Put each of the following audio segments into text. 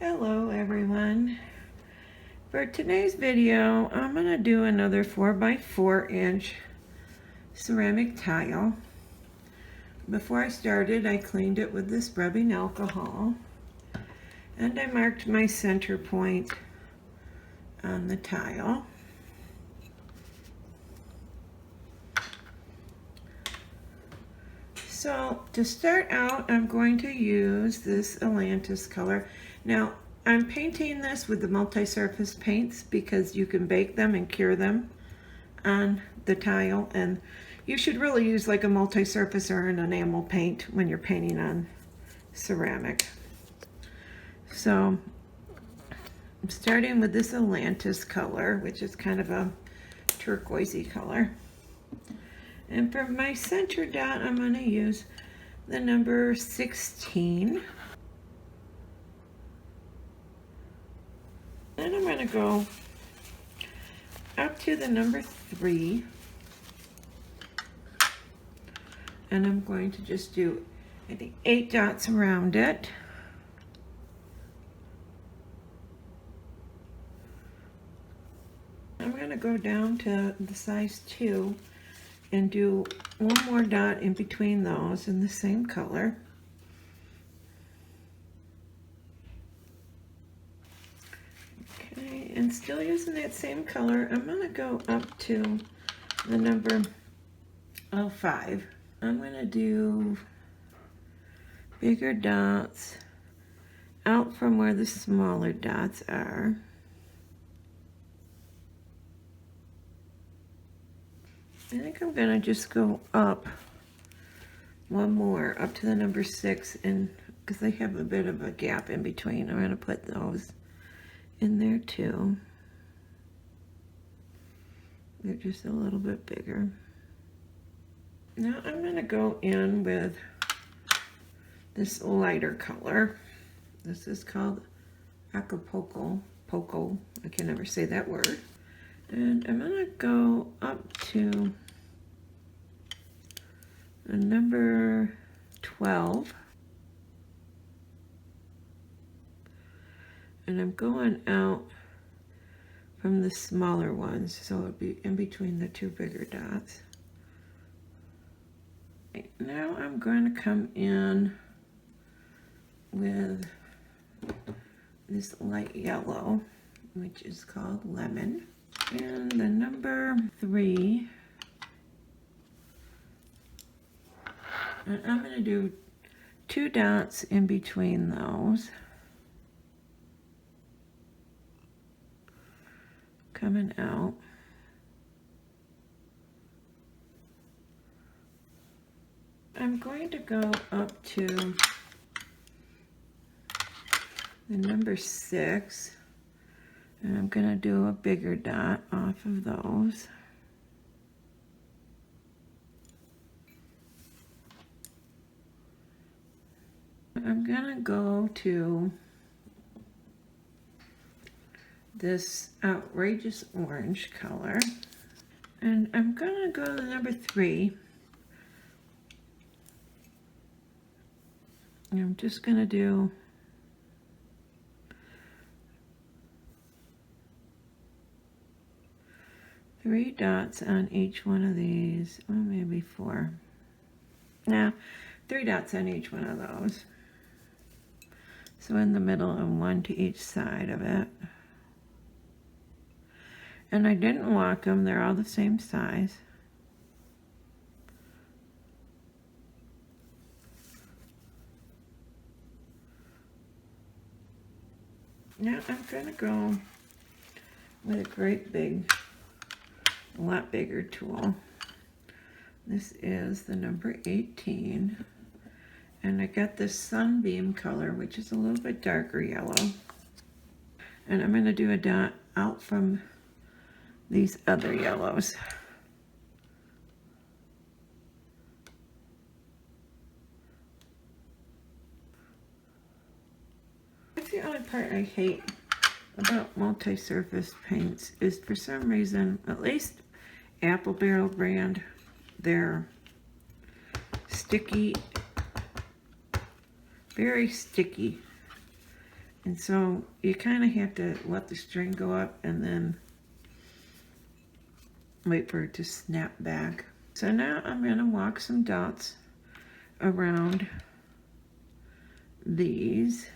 Hello everyone. For today's video, I'm going to do another 4x4" ceramic tile. Before I started, I cleaned it with this rubbing alcohol and I marked my center point on the tile. So to start out, I'm going to use this Atlantis color. Now, I'm painting this with the multi-surface paints because you can bake them and cure them on the tile, and you should really use like a multi-surface or an enamel paint when you're painting on ceramic. So I'm starting with this Atlantis color, which is kind of a turquoisey color. And for my center dot, I'm going to use the number 16. Then I'm going to go up to the number 3. And I'm going to just do, I think, 8 dots around it. I'm going to go down to the size 2 and do one more dot in between those in the same color. Okay, and still using that same color, I'm going to go up to the number 5. I'm going to do bigger dots out from where the smaller dots are. I think I'm gonna just go up one more, up to the number 6, and because they have a bit of a gap in between, I'm gonna put those in there too. They're just a little bit bigger. Now I'm gonna go in with this lighter color. This is called Acapulco. I can never say that word. And I'm gonna go up to the number 12. And I'm going out from the smaller ones, so it'll be in between the 2 bigger dots. Right, now I'm going to come in with this light yellow, which is called Lemon. And the number 3, and I'm going to do 2 dots in between those, coming out. I'm going to go up to the number 6. And I'm going to do a bigger dot off of those. I'm going to go to this outrageous orange color. And I'm going to go to the number 3. And I'm just going to do three dots on each one of these, or maybe 4. Now, 3 dots on each one of those. So in the middle and 1 to each side of it. And I didn't walk them, they're all the same size. Now I'm going to go with a great big, a lot bigger tool. This is the number 18, and I got this Sunbeam color, which is a little bit darker yellow, and I'm going to do a dot out from these other yellows. That's the only part I hate about multi-surface paints, is for some reason, at least Apple Barrel brand, they're sticky, very sticky. And so you kind of have to let the string go up and then wait for it to snap back. So now I'm going to walk some dots around these.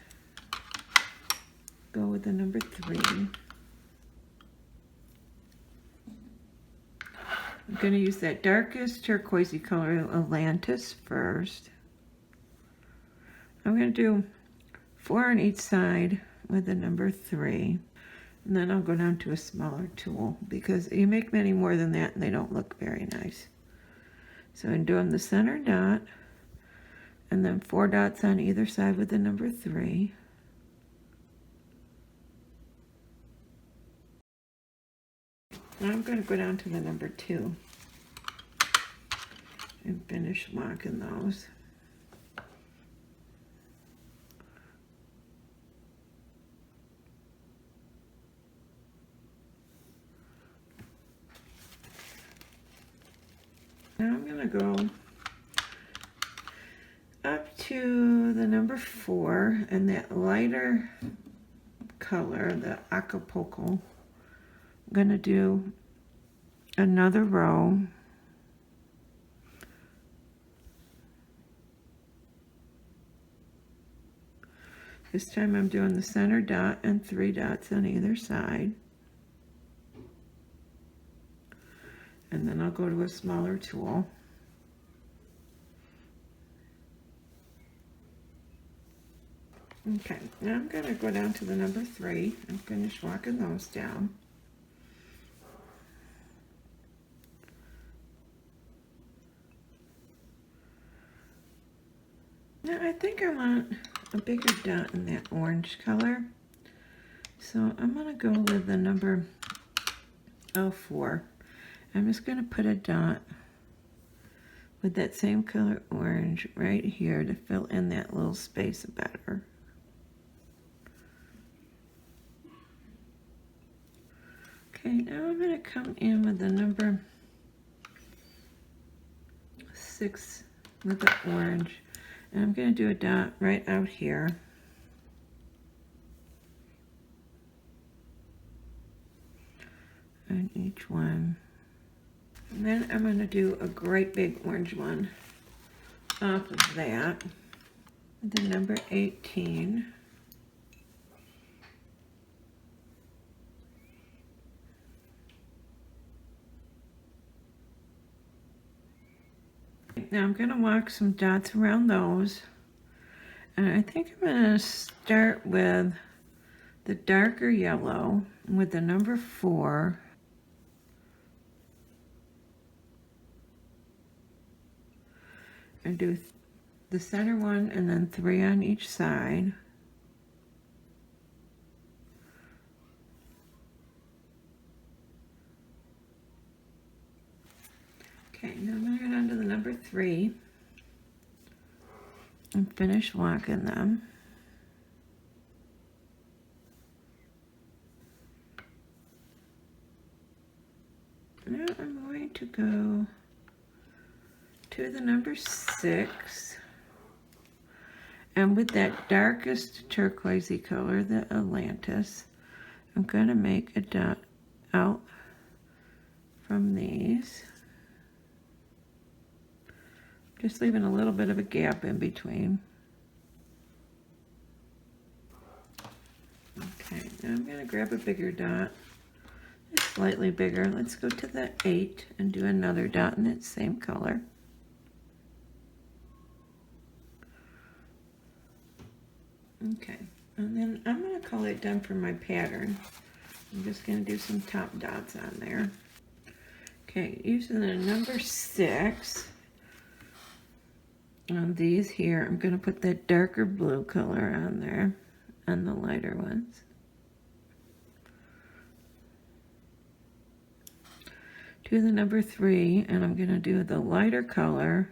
Go with the number 3. I'm going to use that darkest turquoisey color, Atlantis, first. I'm going to do 4 on each side with the number 3. And then I'll go down to a smaller tool because you make many more than that and they don't look very nice. So I'm doing the center dot and then 4 dots on either side with the number 3. Now I'm going to go down to the number 2 and finish walking those. Now I'm going to go up to the number 4 and that lighter color, the Acapulco. I'm going to do another row. This time I'm doing the center dot and 3 dots on either side. And then I'll go to a smaller tool. Okay, now I'm going to go down to the number 3 and finish walking those down. Now I think I want a bigger dot in that orange color. So I'm going to go with the number 04. I'm just going to put a dot with that same color orange right here to fill in that little space better. Okay, now I'm going to come in with the number 6 with the orange. And I'm going to do a dot right out here. On each one. And then I'm going to do a great big orange one off of that. With the number 18. Now I'm going to walk some dots around those. And I think I'm going to start with the darker yellow with the number 4. And do the center one and then 3 on each side. Okay, now I'm going to go down to the number 3 and finish walking them. Now I'm going to go to the number 6, and with that darkest turquoisey color, the Atlantis, I'm going to make a dot out from these, just leaving a little bit of a gap in between. Okay, now I'm going to grab a bigger dot, just slightly bigger. Let's go to the 8 and do another dot in that same color. Okay, and then I'm going to call it done for my pattern. I'm just going to do some top dots on there. Okay, using the number 6 on these here, I'm going to put that darker blue color on there on the lighter ones. Do the number 3, and I'm going to do the lighter color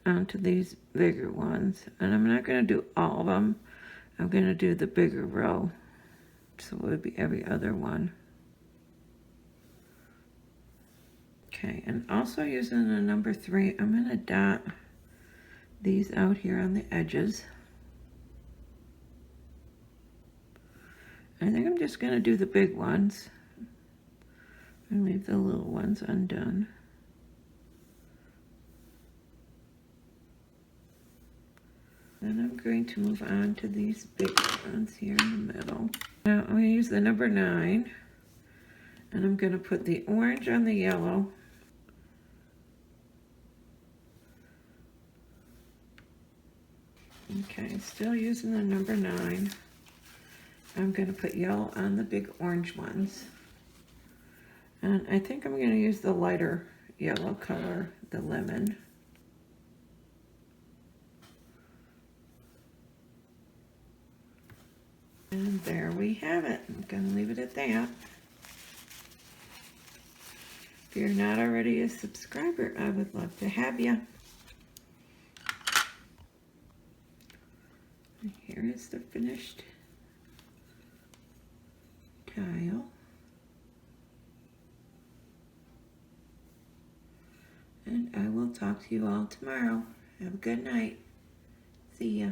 onto these bigger ones. And I'm not going to do all of them. I'm going to do the bigger row. So it would be every other one. Okay, and also using the number 3, I'm going to dot these out here on the edges. I think I'm just going to do the big ones and leave the little ones undone. Then I'm going to move on to these big ones here in the middle. Now I'm going to use the number 9, and I'm going to put the orange on the yellow. Okay, still using the number 9. I'm going to put yellow on the big orange ones. And I think I'm going to use the lighter yellow color, the lemon. And there we have it. I'm going to leave it at that. If you're not already a subscriber, I would love to have you. And here is the finished tile. And I will talk to you all tomorrow. Have a good night. See ya.